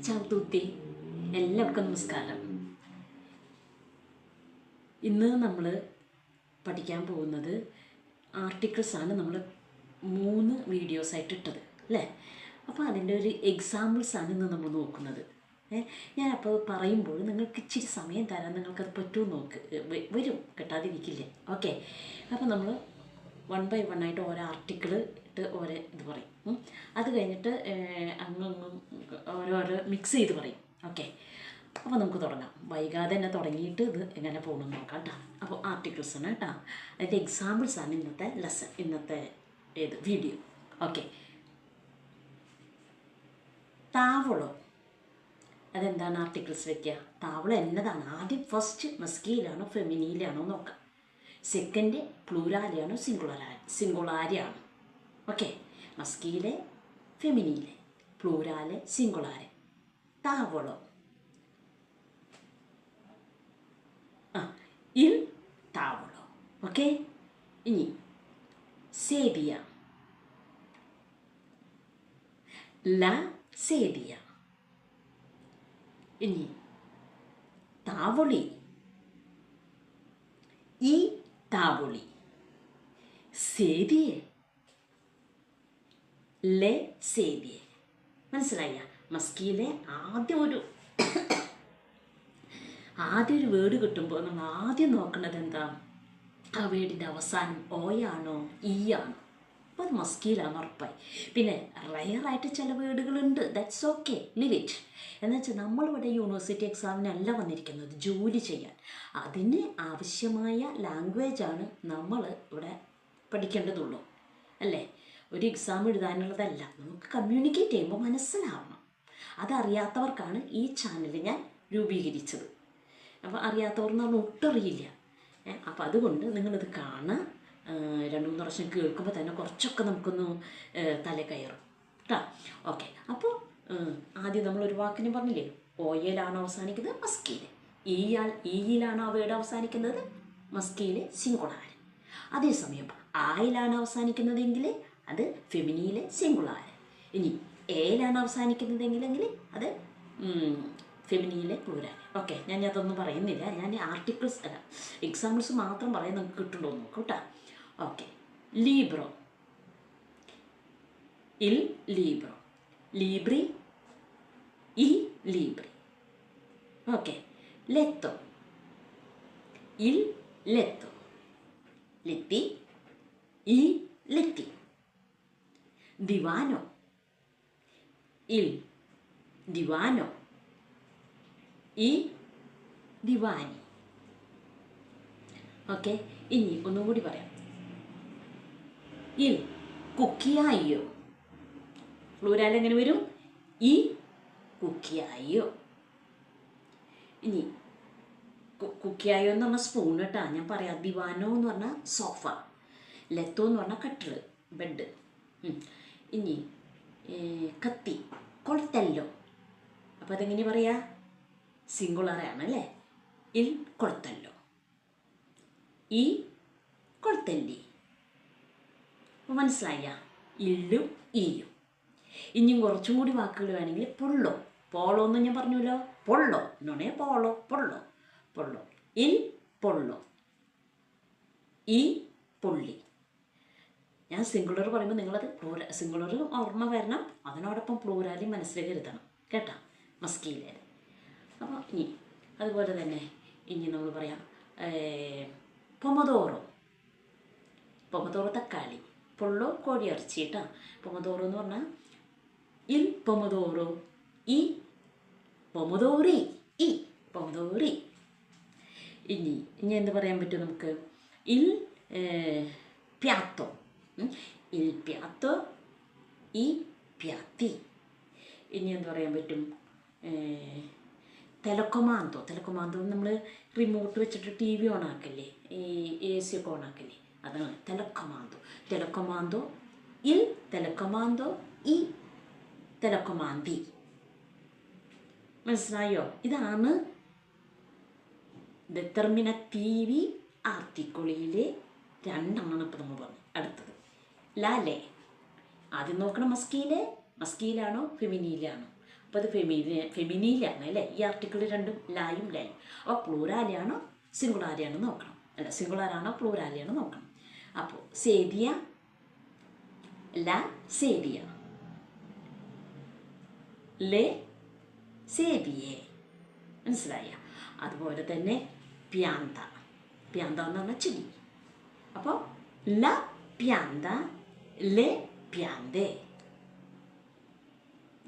Ciao a tutti, എല്ലാവർക്കും നമസ്കാരം. ഇന്ന് നമ്മൾ പഠിക്കാൻ പോകുന്നത് ആർട്ടിക്കിൾസാണ്. നമ്മൾ 3 വീഡിയോസായിട്ട് ഇട്ടത് അല്ലേ? അപ്പോൾ അതിൻ്റെ ഒരു എക്സാമ്പിൾസാണ് ഇന്ന് നമ്മൾ നോക്കുന്നത്. ഞാനപ്പോൾ പറയുമ്പോൾ നിങ്ങൾക്ക് ഇച്ചിരി സമയം തരാൻ നിങ്ങൾക്കത് പറ്റുമോ നോക്ക്, വരും, കിട്ടാതിരിക്കില്ല. ഓക്കെ, അപ്പോൾ നമ്മൾ 1 by 1 ആയിട്ട് ഓരോ ആർട്ടിക്കിൾ ഇട്ട് ഓരോ ഇത് പറയും. അത് കഴിഞ്ഞിട്ട് അങ്ങും ഓരോരോ മിക്സ് ചെയ്ത് പറയും. ഓക്കെ, അപ്പോൾ നമുക്ക് തുടങ്ങാം. വൈകാതെ തന്നെ തുടങ്ങിയിട്ട് ഇത് എങ്ങനെ പോകണമെന്ന് നോക്കാം കേട്ടോ. അപ്പോൾ ആർട്ടിക്കിൾസാണ് കേട്ടോ, അതിൻ്റെ എക്സാമ്പിൾസാണ് ഇന്നത്തെ ലെസൺ, ഇന്നത്തെ വീഡിയോ. ഓക്കെ, താവളോ, അതെന്താണ് ആർട്ടിക്കിൾസ് വയ്ക്കുക? താവളം എന്നതാണ്? ആദ്യം ഫസ്റ്റ് മസ്കിയിലാണോ ഫെമിനിയിലാണോ നോക്കാം. സെക്കൻഡ് പ്ലൂരാലിയാണോ സിംഗുളാരിയാണോ? ഓക്കെ, മസ്കിയിലെ, ഫെമിനിയിലെ, പ്ലൂരാലെ, സിംഗുളാരെ. താവളോ, il tavolo. ഓക്കെ, ഇനി സേബിയ, la sedia. ഇനി താവളി, i tavoli. sedie, le sedie. മനസ്സിലായ? മസ്കിയിലെ ആദ്യം ഒരു വേർഡ് കിട്ടുമ്പോൾ നമ്മൾ ആദ്യം നോക്കേണ്ടത് എന്താ? ആ വേർഡിൻ്റെ അവസാനം ഓയാണോ ഈ ആണോ? അപ്പോൾ അത് മസ്കിയിലാണ് ഉറപ്പായി. പിന്നെ റയറായിട്ട് ചില വേർഡുകളുണ്ട്, ദാറ്റ്സ് ഓക്കെ, ലിവ് ഇറ്റ്. എന്നുവെച്ചാൽ നമ്മളിവിടെ യൂണിവേഴ്സിറ്റി എക്സാമിനല്ല വന്നിരിക്കുന്നത്, ജോലി ചെയ്യാൻ. അതിന് ആവശ്യമായ ലാംഗ്വേജാണ് നമ്മൾ ഇവിടെ പഠിക്കേണ്ടതുള്ളൂ, അല്ലേ? ഒരു എക്സാം എഴുതാനുള്ളതല്ല, നമുക്ക് കമ്മ്യൂണിക്കേറ്റ് ചെയ്യുമ്പോൾ മനസ്സിലാവണം. അതറിയാത്തവർക്കാണ് ഈ ചാനൽ ഞാൻ രൂപീകരിച്ചത്. അപ്പോൾ അറിയാത്തവർന്ന് പറഞ്ഞാൽ ഒട്ടറിയില്ല. അപ്പോൾ അതുകൊണ്ട് നിങ്ങളിത് കാണുക. 2-3 പ്രാവശ്യം കേൾക്കുമ്പോൾ തന്നെ കുറച്ചൊക്കെ നമുക്കൊന്ന് തല കയറും കേട്ടോ. ഓക്കെ, അപ്പോൾ ആദ്യം നമ്മളൊരു വാക്കിനെ പറഞ്ഞില്ലേ, ഓയിലാണ് അവസാനിക്കുന്നത് മസ്കിയിൽ, ഈയിലാണ് ആ വേർഡ് അവസാനിക്കുന്നത് മസ്കിയിലെ സിംഗുളാര്. അതേസമയം ആയിലാണ് അവസാനിക്കുന്നതെങ്കിൽ അത് ഫെമിനിയിലെ സിംഗുളാര്. ഇനി ഏയിലാണ് അവസാനിക്കുന്നതെങ്കിൽ അത് ഫെമിനിയിലെ പ്ലൂരാല്. ഓക്കെ, ഞാൻ അതൊന്നും പറയുന്നില്ല, ഞാൻ ആർട്ടിക്കിൾസ് അല്ല എക്സാമ്പിൾസ് മാത്രം പറയാൻ നമുക്ക് കിട്ടുന്നുണ്ടോ നോക്കും കേട്ടോ. ഓക്കെ, ലീബ്രോ, ഇൽ ലീബ്രോ, ലീബ്രി, ഇ ലീബ്രി. ഓക്കെ, ലെത്തോ, ഇൽ ലെത്തോ, ലെത്തി, ഇ ലെത്തി. ദിവാനോ, ഇൽ ദിവാനോ, ഈ ദിവാനി. ഓക്കെ, ഇനി ഒന്നും കൂടി പറയാം. ഇൽ കുക്കിയായോ, പ്ലൂരാൽ എങ്ങനെ വരും? ഈ കുക്കിയായോ. ഇനി കുക്കിയായോ എന്ന് പറഞ്ഞാൽ സ്പൂൺ കേട്ടോ, ഞാൻ പറയാം. ദിവാനോ എന്ന് പറഞ്ഞാൽ സോഫ, ലെത്തോ എന്ന് പറഞ്ഞാൽ കട്ടിൽ, ബെഡ്. ഇനി കത്തി, കൊളത്തല്ലോ. അപ്പോൾ അതെങ്ങനെ പറയാ? സിംഗുളറാണ് അല്ലേ? ഇൽ കൊളത്തല്ലോ, ഈ കൊളത്തല്ലി. അപ്പോൾ മനസ്സിലായ? ഇല്ലും ഈയും. ഇനിയും കുറച്ചും കൂടി വാക്കുകൾ വേണമെങ്കിൽ പൊള്ളോ, പോളോ എന്ന് ഞാൻ പറഞ്ഞല്ലോ, പൊള്ളോ എന്നോണേ, പോളോ, പൊള്ളോ, പൊള്ളോ, ഇൽ പൊള്ളോ, ഈ പൊള്ളി. ഞാൻ സിംഗുലർ പറയുമ്പോൾ നിങ്ങളത് സിംഗുലർ ഓർമ്മ വരണം, അതിനോടൊപ്പം പ്ലൂരാലി മനസ്സിലേക്ക് കരുതണം കേട്ടോ, മസ്കിയിലെ. അപ്പോൾ ഇനി അതുപോലെ തന്നെ ഇനി നമ്മൾ പറയാം പൊമദോറോ, പൊമദോറോ തക്കാളി, പൊള്ളോ കോഴിയിറച്ചി കേട്ടോ. പൊമദോറോ എന്ന് പറഞ്ഞാൽ ഇൽ പൊമദോറോ, ഈ പൊമദോറി, ഈ പൊമദോറി. ഇനി എന്ത് പറയാൻ പറ്റും നമുക്ക്? ഇൽ പ്യാത്തോ, il piatto, i piatti. ഇനി എന്ത് പറയാൻ പറ്റും? ടെലക്കൊമാന്തോ, നമ്മൾ റിമോട്ട് വെച്ചിട്ട് TV ഓൺ ആക്കില്ലേ, ഈ AC ഒക്കെ ഓൺ ആക്കില്ലേ, അതാണ് ടെലക്കൊമാന്തോ. ടെലക്കൊമാന്തോ, ഇൽ ടെലക്കൊമാന്തോ, ഈ ടെലക്കൊമാന്തി. മനസ്സിലായോ? ഇതാണ് ഡിറ്റർമിനറ്റീവ് ആർട്ടിക്കിളിലെ 2 എണ്ണം ഇപ്പോൾ നമ്മൾ പറഞ്ഞു. അടുത്തത് ലാലെ. ആദ്യം നോക്കണം മസ്കിയിലാണോ ഫെമിനിയിലാണോ. അപ്പോൾ അത് ഫെമിനിയിലാണ് അല്ലേ? ഈ ആർട്ടിക്കിൾ രണ്ടും ലായും ലായും. അപ്പോൾ പ്ലൂരാലിയാണോ സിംഗുലാരിയാണോ നോക്കണം, അല്ല സിംഗുലാരാണോ പ്ലൂരാലിയാണോ നോക്കണം. അപ്പോൾ സേദിയ, ലാ സേദിയ, ലേ സേദിയേ. മനസ്സിലായ? അതുപോലെ തന്നെ പ്യാന്ത, പ്യാന്ത എന്ന് പറഞ്ഞാൽ ചെടി. അപ്പോൾ ല പ്യാന്ത, ലെ പ്യാന്തേ.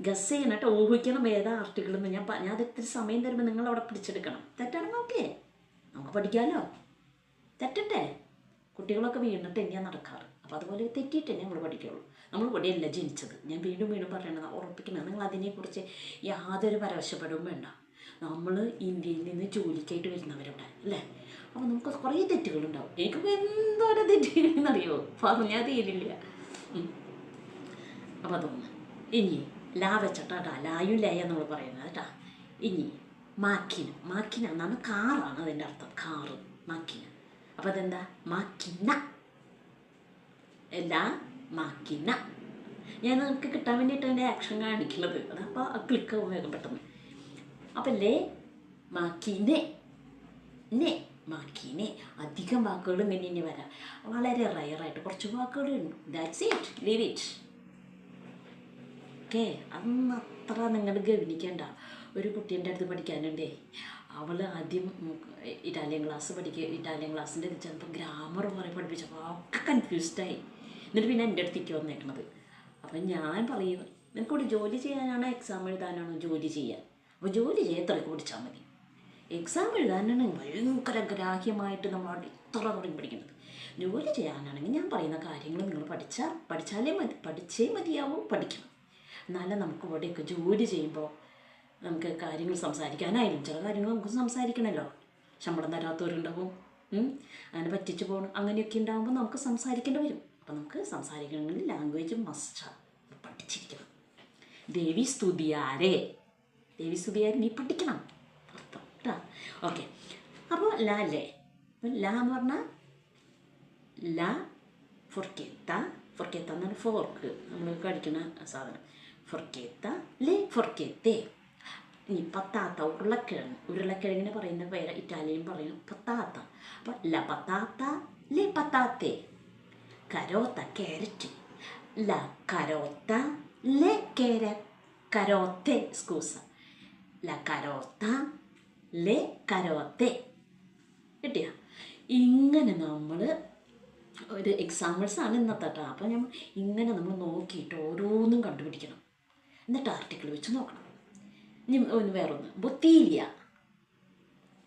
ഗസ് ചെയ്യണം കേട്ടോ, ഊഹിക്കണം ഏതാ ആർട്ടിക്കിൾ എന്ന്. ഞാൻ അത് ഇത്തിരി സമയം തരുമ്പോൾ നിങ്ങൾ അവിടെ പിടിച്ചെടുക്കണം. തെറ്റാണെങ്കിൽ ഓക്കെ, നമുക്ക് പഠിക്കാമല്ലോ. തെറ്റട്ടെ, കുട്ടികളൊക്കെ വീണിട്ട് തന്നെയാണ് നടക്കാറ്. അപ്പോൾ അതുപോലെ തെറ്റിയിട്ട് തന്നെ നമ്മൾ പഠിക്കുകയുള്ളൂ. നമ്മൾ ഇവിടെയല്ല ജനിച്ചത്. ഞാൻ വീണ്ടും വീണ്ടും പറയണത്, ഉറപ്പിക്കണം. നിങ്ങൾ അതിനെക്കുറിച്ച് യാതൊരു പരവശപ്പെടും വേണ്ട. നമ്മൾ ഇന്ത്യയിൽ നിന്ന് ജോലിക്കായിട്ട് വരുന്നവരവിടെ അല്ലേ? അപ്പോൾ നമുക്ക് കുറേ തെറ്റുകളുണ്ടാവും. എനിക്കിപ്പോൾ എന്തോരം തെറ്റുകളെന്നറിയോ, പറഞ്ഞാൽ തീരില്ല. അപ്പോൾ അതൊന്ന്. ഇനി ലാ വെച്ചിട്ടാ ലായും ലയ നമ്മൾ പറയുന്നത് കേട്ടാ. ഇനി മാക്കിന, മാക്കിന എന്നാണ് കാറാണ് അതിൻ്റെ അർത്ഥം. കാറ്, മാക്കിന. അപ്പോൾ അതെന്താ? മാക്കിന, ലാ മാക്കിന. ഞാൻ നിങ്ങൾക്ക് കിട്ടാൻ വേണ്ടിയിട്ട് അതിൻ്റെ ആക്ഷൻ കാണിക്കുന്നത്. അതപ്പോൾ ക്ലിക്കാവും വേഗം പെട്ടെന്ന്. അപ്പം ലേ മാക്കിനെ, നെ മാക്കിനെ. അധികം വാക്കുകൾ ഇങ്ങനെ വരാം. വളരെ റയറായിട്ട് കുറച്ച് വാക്കുകളുണ്ട്. That's it, leave it. Okay, അതൊന്നും അത്ര നിങ്ങൾ ഗവനിക്കേണ്ട. ഒരു കുട്ടീൻ്റെ അടുത്ത് പഠിക്കാനുണ്ടേ, അവൾ ആദ്യം ഇറ്റാലിയൻ ക്ലാസ്സിൻ്റെ ഇത് ചിലപ്പോൾ ഗ്രാമർ കുറേ പഠിപ്പിച്ചപ്പോൾ ഒക്കെ കൺഫ്യൂസ്ഡായി. എന്നിട്ട് പിന്നെ എൻ്റെ അടുത്തേക്ക് വന്നേക്കണത്. അപ്പം ഞാൻ പറയും, നിനക്കൂടെ ജോലി ചെയ്യാനാണോ എക്സാം എഴുതാനാണോ? ജോലി ചെയ്യാൻ. അപ്പോൾ ജോലി ചെയ്യാൻ ഇത്രയ്ക്ക് പഠിച്ചാൽ മതി. എക്സാം എഴുതാനാണ് ഭയങ്കര ഗ്രാഹ്യമായിട്ട് നമ്മൾ ഇത്ര തുടങ്ങി പഠിക്കുന്നത്. ജോലി ചെയ്യാനാണെങ്കിൽ ഞാൻ പറയുന്ന കാര്യങ്ങൾ നിങ്ങൾ പഠിച്ചേ മതിയാവും, പഠിക്കണം. എന്നാലും നമുക്ക് ഇവിടെയൊക്കെ ജോലി ചെയ്യുമ്പോൾ നമുക്ക് കാര്യങ്ങൾ സംസാരിക്കാനായാലും ചില കാര്യങ്ങൾ നമുക്ക് സംസാരിക്കണമല്ലോ. ശമ്പളം തരാത്തവരുണ്ടാവും, അങ്ങനെ പറ്റിച്ച് പോകണം, അങ്ങനെയൊക്കെ ഉണ്ടാകുമ്പോൾ നമുക്ക് സംസാരിക്കേണ്ടി വരും. അപ്പോൾ നമുക്ക് സംസാരിക്കണമെങ്കിൽ ലാംഗ്വേജ് മസ്റ്റാണ്, പഠിച്ചിരിക്കണം. ദേവി സ്തുതിയാരെ നീ പഠിക്കണം അർത്ഥം കേട്ടോ. ഓക്കെ, അപ്പോൾ ലാ ലേ. അപ്പം ലാ എന്ന് പറഞ്ഞാൽ ലാ ഫൊർക്കേത്ത, ഫൊർക്കേത്ത എന്ന് പറഞ്ഞാൽ ഫോർക്ക്, നമ്മൾ കഴിക്കുന്ന സാധനം. ഫൊർക്കേത്ത, ലേ ഫൊർക്കേത്തേ. ഇനി പത്താത്ത, ഉരുളക്കിഴങ്ങിനെ പറയുന്ന പേര് ഇറ്റാലിയൻ പറയും പത്താത്ത. അപ്പോൾ ല പത്താത്ത, ലേ പത്താത്തേ. കരോത്ത, ക്യാരറ്റ്. ല കരോത്ത, ലേ കരോത്തെ. സ്കൂസ. ല കരോത്ത, ലേ കരോത്തെ. കിട്ടിയ? ഇങ്ങനെ നമ്മൾ ഒരു എക്സാമ്പിൾസാണ് ഇന്നത്തെ കേട്ടോ. അപ്പോൾ നമ്മൾ ഇങ്ങനെ നമ്മൾ നോക്കിയിട്ട് ഓരോന്നും കണ്ടുപിടിക്കണം. എന്നിട്ട് ആർട്ടിക്കിൾ വെച്ച് നോക്കണം. ഇനി വേറൊന്ന്, ബൊത്തീലിയ.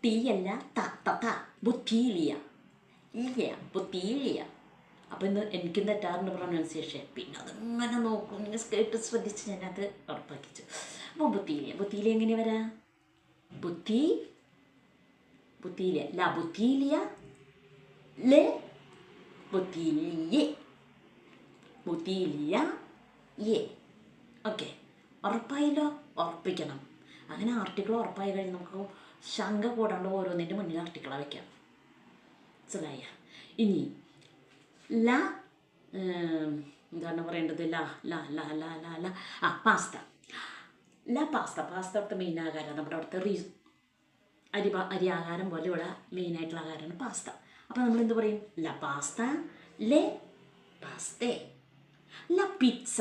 ടീ അല്ല, ബൊത്തീലിയ, ഇല്ല ബൊത്തീലിയ. അപ്പോൾ ഇന്ന് എനിക്കും തെറ്റാറുണ്ട് പ്രൊനൗൺസിയേഷൻ. പിന്നെ അതിങ്ങനെ നോക്കും, ഇങ്ങനെ കേട്ട് ശ്രദ്ധിച്ച് ഞാനത് ഉറപ്പാക്കിച്ചു. അപ്പോൾ ബൊത്തീലിയ എങ്ങനെ വരാ? ബൊത്തീലിയ, ലാ ബൊത്തീലിയ, ലേ ബൊത്തീലിയേ, ബൊത്തീലിയ യേ. ഓക്കെ, ഉറപ്പായല്ലോ? ഉറപ്പിക്കണം. അങ്ങനെ ആർട്ടിക്കിൾ ഉറപ്പായി കഴിഞ്ഞ് നമുക്ക് ശങ്ക കൂടാണ്ട് ഓരോന്നിൻ്റെ മുന്നിൽ ആർട്ടിക്കിളാണ് വയ്ക്കാം. മനസ്സിലായ? ഇനി ല എന്താണ് പറയേണ്ടത്? ല ല ല ല ല ല പാസ്ത. ല പാസ്ത, പാസ്ത അവിടുത്തെ മെയിൻ ആഹാരം. നമ്മുടെ അവിടുത്തെ അരി ആഹാരം പോലെ ഇവിടെ മെയിനായിട്ടുള്ള ആഹാരമാണ് പാസ്ത. അപ്പോൾ നമ്മൾ എന്ത് പറയും? ല പാസ്ത, ലേ പാസ്തേ. ല പിസ്സ.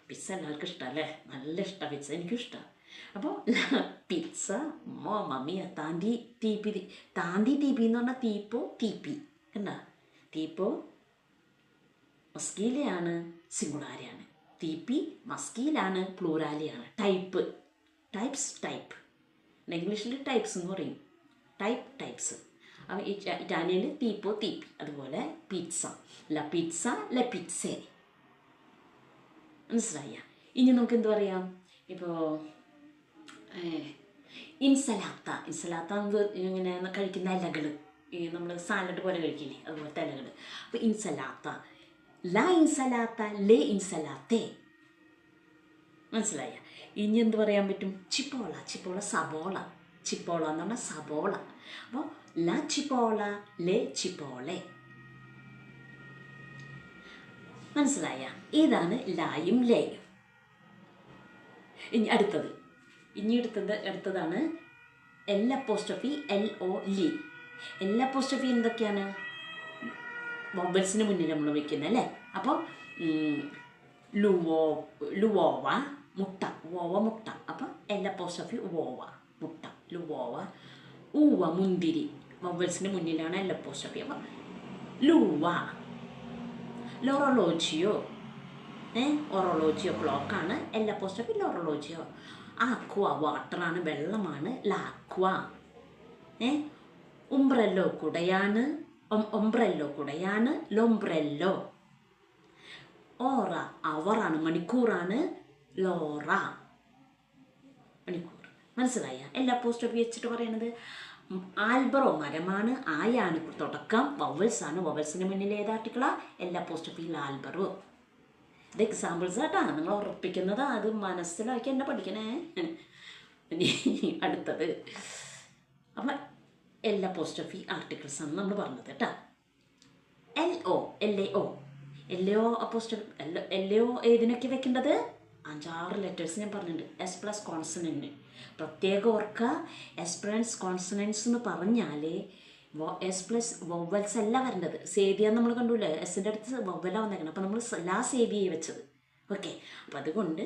പിസ്സ എല്ലാവർക്കും ഇഷ്ടമല്ലേ? നല്ല ഇഷ്ടമാണ് പിസ്സ, എനിക്കും ഇഷ്ടമാണ്. അപ്പോൾ പിസ്സ, മമ്മിയ താന്തി തീപ്പി എന്ന് പറഞ്ഞാൽ തീപ്പി കണ്ടാ? തീപ്പോ മസ്കീലയാണ്, സിംഗുലാരിയാണ്. തീപ്പി മസ്കീലാണ്, പ്ലൂറാലിയാണ്. ടൈപ്പ് ഇംഗ്ലീഷിൽ ടൈപ്സ് എന്ന് പറയും. ടൈപ്സ്. അപ്പോൾ ഇറ്റാലിയനിൽ തീപ്പി. അതുപോലെ പിസ്സ, ല പിസ്സ, ല പിസ്സേ. മനസ്സിലായ? ഇനി നമുക്ക് എന്ത് പറയാം? ഇപ്പോൾ ഇൻസലാത്ത ഇങ്ങനെ കഴിക്കുന്ന ഇലകൾ, നമ്മൾ സാലഡ് പോലെ കഴിക്കില്ലേ, അതുപോലത്തെ ഇലകൾ. അപ്പോൾ ഇൻസലാത്ത, ല ഇൻസലാത്ത, ലേ ഇൻസലാത്തേ. മനസ്സിലായ? ഇനി എന്ത് പറയാൻ പറ്റും? ചിപ്പോള, സബോള. ചിപ്പോള എന്ന് പറഞ്ഞാൽ സബോള. അപ്പോൾ ല ചിപ്പോള, ലേ ചിപ്പോളെ. മനസ്സിലായ? ഇതാണ് ലായും ലേയും. ഇനി അടുത്തത് ഇനി എടുത്തതാണ് L apostrophe LO L apostrophe എന്തൊക്കെയാണ്? വവൽസിന് മുന്നിൽ നമ്മൾ വയ്ക്കുന്നത് അല്ലേ. അപ്പോൾ ലുവോവ മുട്ട, വോവ മുട്ട. അപ്പം എൽ അപ്പോസ്ട്രോഫി വോവ മുട്ട, ലുവോവ. ഊവ മുന്തിരി, വവൽസിന് മുന്നിലാണ് എൽ അപ്പോസ്ട്രോഫി. അപ്പം ലൂവ. ലോറോളോജിയോ ഓറോളോജിയോ ക്ലോക്കാണ്, എൽ അപ്പോസ്ട്രോഫി ലോറോളോജിയോ. ആക്വ വാട്ടറാണ്, വെള്ളമാണ്, ലാക്വ. ഉംബ്രല്ലോ കുടയാണ്, ഒംബ്രല്ലോ കുടയാണ്, ലൊംബ്രല്ലോ. ഓറ അവറാണ്, മണിക്കൂറാണ്, ലോറ മണിക്കൂർ. മനസ്സിലായ? എൽ അപ്പോസ്ട്രോഫി വെച്ചിട്ട് പറയണത്. ആൽബറോ മരമാണ്, ആയാണ് തുടക്കം, വവൽസാണ്, വവൽസിന് മുന്നിൽ ഏത് ആർട്ടിക്കിളാ? എൽ അപ്പോസ്ട്രോഫിയിൽ ആൽബറോ. ഇത് എക്സാമ്പിൾസ് ആട്ടാ, നിങ്ങൾ ഉറപ്പിക്കുന്നത്, അത് മനസ്സിലാക്കി എന്നെ പഠിക്കണേ. ഇനി അടുത്തത്. അപ്പം എൽ അപ്പോസ്ട്രോഫി ആർട്ടിക്കിൾസ് ആണ് നമ്മൾ പറഞ്ഞത് കേട്ടോ. LO അപ്പോസ്ട്രോഫി LO ഏതിനൊക്കെ വെക്കേണ്ടത്? 5-6 ലെറ്റേഴ്സ് ഞാൻ പറഞ്ഞിട്ടുണ്ട്. S+ കോൺസണൻറ്റ് പ്രത്യേകം ഓർക്കുക. S+ കോൺസണൻസ് എന്ന് പറഞ്ഞാൽ S+ വവൽസ് അല്ല വരേണ്ടത്. സേവിയ നമ്മൾ കണ്ടൂല്ലേ, എസിൻ്റെ അടുത്ത് വവ്വല വന്നേക്കണം. അപ്പോൾ നമ്മൾ ലാ സേവിയെ വെച്ചത്. ഓക്കെ, അപ്പം അതുകൊണ്ട്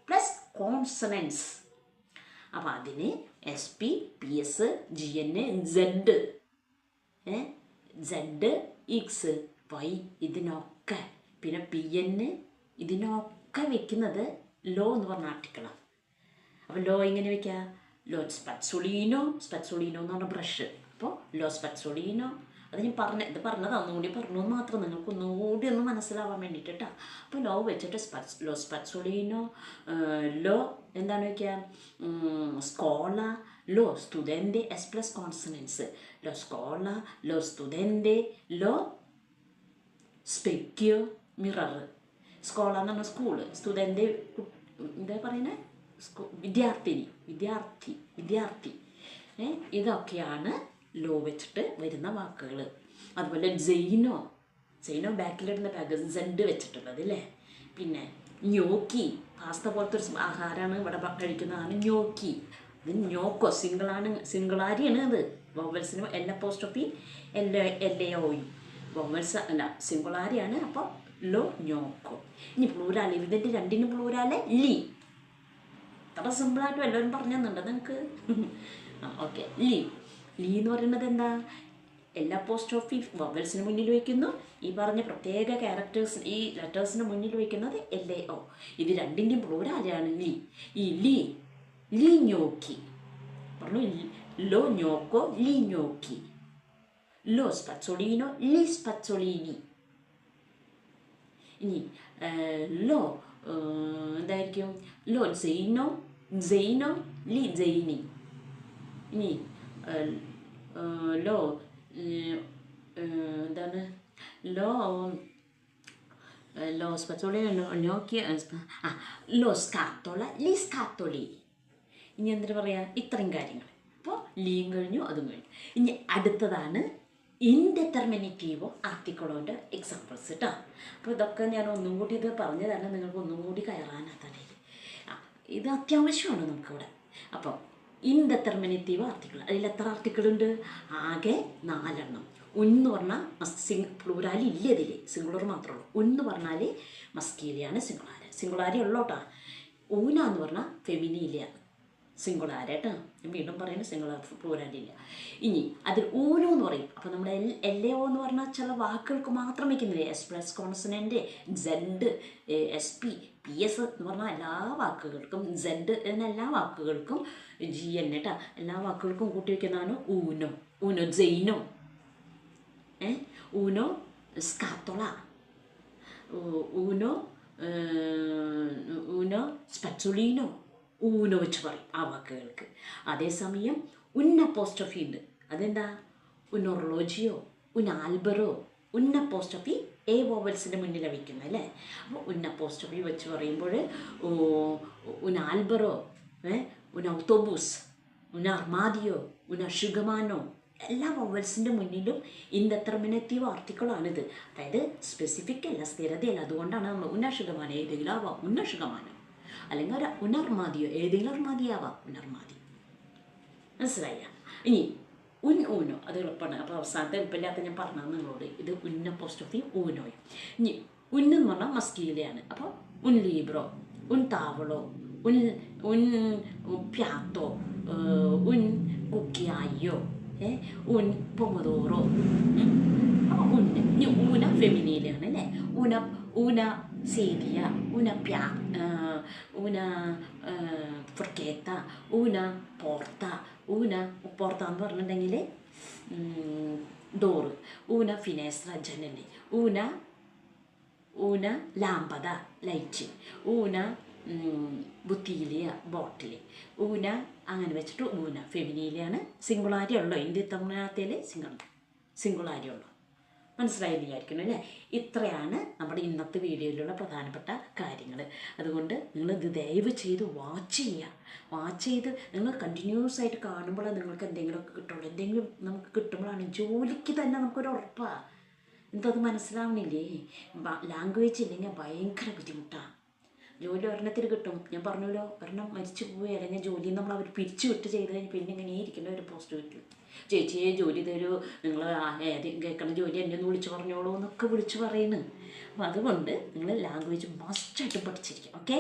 പ്ലസ് കോൺസണൻസ്. അപ്പം അതിന് SP, PS, GN, Z, X, Y ഇതിനൊക്കെ, പിന്നെ PN ഇതിനൊക്കെ വെക്കുന്നത് ലോ എന്ന് പറഞ്ഞ ആർട്ടിക്കിളാണ്. അപ്പോൾ ലോ എങ്ങനെ വയ്ക്കുക? ലോ സ്പറ്റ്സുളീനോ എന്ന് പറഞ്ഞ ബ്രഷ്. അപ്പോൾ ലോ സ്പറ്റ്സുളീനോ, അത് ഞാൻ പറഞ്ഞത് ഒന്നുകൂടി പറഞ്ഞു മാത്രം, നിങ്ങൾക്ക് ഒന്നുകൂടി ഒന്ന് മനസ്സിലാവാൻ വേണ്ടിയിട്ട് കേട്ടോ. അപ്പോൾ ലോ വെച്ചിട്ട് ലോ സ്പറ്റ്സുളീനോ, ലോ എന്താണ് വയ്ക്കുക? സ്കോള, ലോ സ്റ്റുഡൻറ്റ്, S+ കോൺസണൻസ്, ലോ സ്കോള, ലോ സ്റ്റുഡൻറ്റ്, ലോ സ്പെക്യോ, മിറർ. സ്കോള എന്ന് പറഞ്ഞാൽ സ്കൂള്, സ്റ്റുഡൻറ്റ് എന്താ പറയുന്നത്? വിദ്യാർത്ഥി. ഇതൊക്കെയാണ് ലോ വെച്ചിട്ട് വരുന്ന വാക്കുകൾ. അതുപോലെ ജെയിനോ ബാക്കിലിടുന്ന ബാഗ് Z വെച്ചിട്ടുള്ളത് അല്ലേ. പിന്നെ ഞ്ഞോക്കി, പാസ്ത പോലത്തെ ഒരു ആഹാരമാണ് ഇവിടെ കഴിക്കുന്നതാണ് ഞ്ഞോക്കി. ഇത് ഞ്ഞോക്കോ സിംഗിളാരിയാണ്. അത് വവൽസിന് എൽ അപ്പോസ്ട്രോഫി LAO. വവൽസ് അല്ല, സിംഗുളാരിയാണ്. അപ്പോൾ ലോ ഞ്ഞോക്കോ. ഇനി പ്ലൂരാൽ, ഇതിൻ്റെ രണ്ടിനും പ്ലൂരാല് ലീ. അത്ര സിമ്പിളായിട്ട് വല്ലവരും പറഞ്ഞു തന്നുണ്ട് നിങ്ങൾക്ക്. ഓക്കെ, ലീ എന്ന് പറയുന്നത് എന്താ? എൽ അപ്പോസ്ട്രോഫി വവൽസിന് മുന്നിൽ വയ്ക്കുന്നു. ഈ പറഞ്ഞ പ്രത്യേക ക്യാരക്ടേഴ്സ്, ഈ ലെറ്റേഴ്സിന് മുന്നിൽ വയ്ക്കുന്നത് LAO. ഇത് രണ്ടിൻ്റെയും പ്ലൂരാലാണ് ലീ. ഈ ലീ ഞ്ഞോക്കി പറഞ്ഞു. ലോ ഞ്ഞോക്കോ, ലീ ഞ്ഞോക്കി. ലോ സ്പറ്റ്സൊളീനോ, ലീ സ്പറ്റ്സൊളീനി. ഇനി ലോ എന്തായിരിക്കും? ലോ ജെയിനോ, ലീ ജെയിനി. ഇനി ലോ എന്താണ്? ലോ സ്പറ്റ്സോളി നോക്കിയ ലോ സ്കാത്തോള, ലീ സ്കാത്തോളി. ഇനി എന്തിനു പറയാ? ഇത്രയും കാര്യങ്ങൾ. അപ്പോൾ ലീയും കഴിഞ്ഞു, അതും കഴിഞ്ഞു. ഇനി അടുത്തതാണ് ഇൻഡെറ്റർമിനേറ്റീവോ ആർട്ടിക്കിളോൻ്റെ എക്സാമ്പിൾസ് കേട്ടോ. അപ്പോൾ ഇതൊക്കെ ഞാൻ ഒന്നും കൂടി ഇത് പറഞ്ഞു തരണം, നിങ്ങൾക്ക് ഒന്നും കൂടി കയറാനാ തലയിൽ. ഇത് അത്യാവശ്യമാണ് നമുക്കിവിടെ. അപ്പോൾ ഇൻഡെറ്റർമിനേറ്റീവ് ആർട്ടിക്കിൾ, അതിൽ എത്ര ആർട്ടിക്കിളുണ്ട്? ആകെ 4 എണ്ണം. എന്ന് പറഞ്ഞാൽ പ്ലൂരാലി ഇല്ല, ഇതിൽ സിംഗുലർ മാത്രമേ ഉള്ളൂ. എന്ന് പറഞ്ഞാൽ മസ്കീലിയാണ്, സിംഗുലാരി ഉള്ളോട്ടാ. ഊന എന്ന് പറഞ്ഞാൽ ഫെമിനിയിലാണ്, സിംഗുലാര കേട്ടോ. ഞാൻ വീണ്ടും പറയുന്നത് സിംഗുലാർ, പ്ലൂരാലില്ല. ഇനി അതിൽ ഊനോ എന്ന് പറയും. അപ്പോൾ നമ്മുടെ LAO എന്ന് പറഞ്ഞാൽ ചില വാക്കുകൾക്ക് മാത്രം വയ്ക്കുന്നില്ലേ? S+ consonant, Z, SP, PS എന്ന് പറഞ്ഞാൽ എല്ലാ വാക്കുകൾക്കും, Z എന്ന എല്ലാ വാക്കുകൾക്കും, GN കേട്ടോ, എല്ലാ വാക്കുകൾക്കും കൂട്ടി വയ്ക്കുന്നതാണ് ഊനോ ജെയിനോ, ഊനോ സ്കാത്തോള, ഊനോ സ്പെറ്റ്സുളീനോ, ഊനോ വെച്ച് പറയും ആ വാക്കുകൾക്ക്. അതേസമയം അപ്പോസ്ട്രോഫി ഉണ്ട്. അതെന്താ? ഉനോർലോജിയോ, ആൽബറോ. അപ്പോസ്ട്രോഫി വോവൽസിൻ്റെ മുന്നിലാണ് വയ്ക്കുന്നത് അല്ലേ. അപ്പോൾ അപ്പോസ്ട്രോഫി വെച്ച് പറയുമ്പോൾ ആൽബറോ, ഔട്ടോബൂസ്, അർമാദിയോ, ഷുഗമാനോ, എല്ലാ വവൽസിൻ്റെ മുന്നിലും ഇൻഡെറ്റർമിനേറ്റീവ് ആർട്ടിക്കിളാണിത്. അതായത് സ്പെസിഫിക് അല്ല, സ്ഥിരതയല്ല. അതുകൊണ്ടാണ് നമ്മൾ ഷുഗമാനോ, ഏതെങ്കിലും ആവാം ഷുഗമാനോ. അല്ലെങ്കിൽ ഒരു ഉനർമാദിയോ, ഏതെങ്കിലും ഒരു മാതിയാവാം ഉനർമാതി. മനസ്സിലായ? ഇനി ഊനോ അത് എളുപ്പമാണ്. അപ്പോൾ അവസാനത്തെ എളുപ്പമില്ലാത്ത ഞാൻ പറഞ്ഞത് നിങ്ങളോട്. ഇത് ഉന്ന പോസ്റ്റോഫി ഊനോയും. ഇനി എന്ന് പറഞ്ഞാൽ മസ്കീലയാണ്. അപ്പോൾ ലീബ്രോ, താവളോ, ഉൻ ഉൻ പ്യാത്തോ, ഉൻ കുക്കിയായോ, പൊമദോറോ. അപ്പോൾ ഇനി ഊന ഫെമിനിയിലാണ് അല്ലേ. ഊന സേദിയ, ഊന ഫ്രക്കേത്ത, ഊന പോർത്ത. പോർത്ത എന്ന് പറഞ്ഞിട്ടുണ്ടെങ്കിൽ ഡോറ്. ഊന ഫിനേസ്ത്ര ജനല്. ഊന ലാമ്പത ലൈറ്റ്. ഊന ബുത്തീലിയ ബോട്ടിൽ. അങ്ങനെ വെച്ചിട്ട് ഫെമിനിയിലാണ്. സിംഗുളാരി ഉള്ളൂ. ഇന്ത്യ തമിഴ്നാട്ടിൽ സിംഗുളാരി ഉള്ളൂ. മനസ്സിലായെന്ന് വിചാരിക്കുന്നു അല്ലേ. ഇത്രയാണ് നമ്മുടെ ഇന്നത്തെ വീഡിയോയിലുള്ള പ്രധാനപ്പെട്ട കാര്യങ്ങൾ. അതുകൊണ്ട് നിങ്ങളിത് ദയവ് ചെയ്ത് വാച്ച് ചെയ്ത് നിങ്ങൾ കണ്ടിന്യൂസ് ആയിട്ട് കാണുമ്പോഴാണ് നിങ്ങൾക്ക് എന്തെങ്കിലുമൊക്കെ കിട്ടുള്ളൂ. എന്തെങ്കിലും നമുക്ക് കിട്ടുമ്പോഴാണ് ജോലിക്ക് തന്നെ നമുക്കൊരു ഉറപ്പാണ്. എന്തത് മനസ്സിലാവണില്ലേ? ലാംഗ്വേജ് ഇല്ലെങ്കിൽ ഭയങ്കര ബുദ്ധിമുട്ടാണ്. ജോലി ഒരെണ്ണത്തിൽ കിട്ടും. ഞാൻ പറഞ്ഞല്ലോ, ഒരെണ്ണം മരിച്ചു പോയി അല്ലെങ്കിൽ ജോലിയിൽ നമ്മൾ അവർ പിരിച്ചു വിട്ട് ചെയ്ത് കഴിഞ്ഞ് പിന്നെ ഇങ്ങനെ ഇരിക്കേണ്ട ഒരു പോസ്റ്റ് കിട്ടും. ചേച്ചിയെ ജോലി തരൂ, നിങ്ങൾ കേൾക്കുന്ന ജോലി എന്നെ ഒന്ന് വിളിച്ചു പറഞ്ഞോളൂ എന്നൊക്കെ വിളിച്ചു പറയുന്നു. അപ്പോൾ അതുകൊണ്ട് നിങ്ങൾ ലാംഗ്വേജ് മസ്റ്റായിട്ട് പഠിച്ചിരിക്കും. Okay,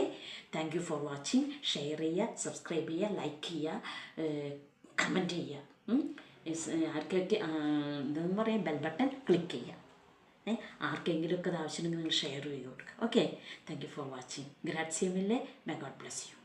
thank you for watching. Share ചെയ്യുക, സബ്സ്ക്രൈബ് ചെയ്യുക, ലൈക്ക് ചെയ്യുക, കമൻറ്റ് ചെയ്യുക. ആർക്കൊക്കെ എന്താണെന്ന് പറയാം, ബെൽ ബട്ടൺ ക്ലിക്ക് ചെയ്യുക. ആർക്കെങ്കിലുമൊക്കെ അത് ആവശ്യമുണ്ടെങ്കിൽ നിങ്ങൾ ഷെയർ ചെയ്ത് കൊടുക്കുക. Okay, thank you for watching. ഗ്രാറ്റ്സിയ മില്ലെ. May God bless U.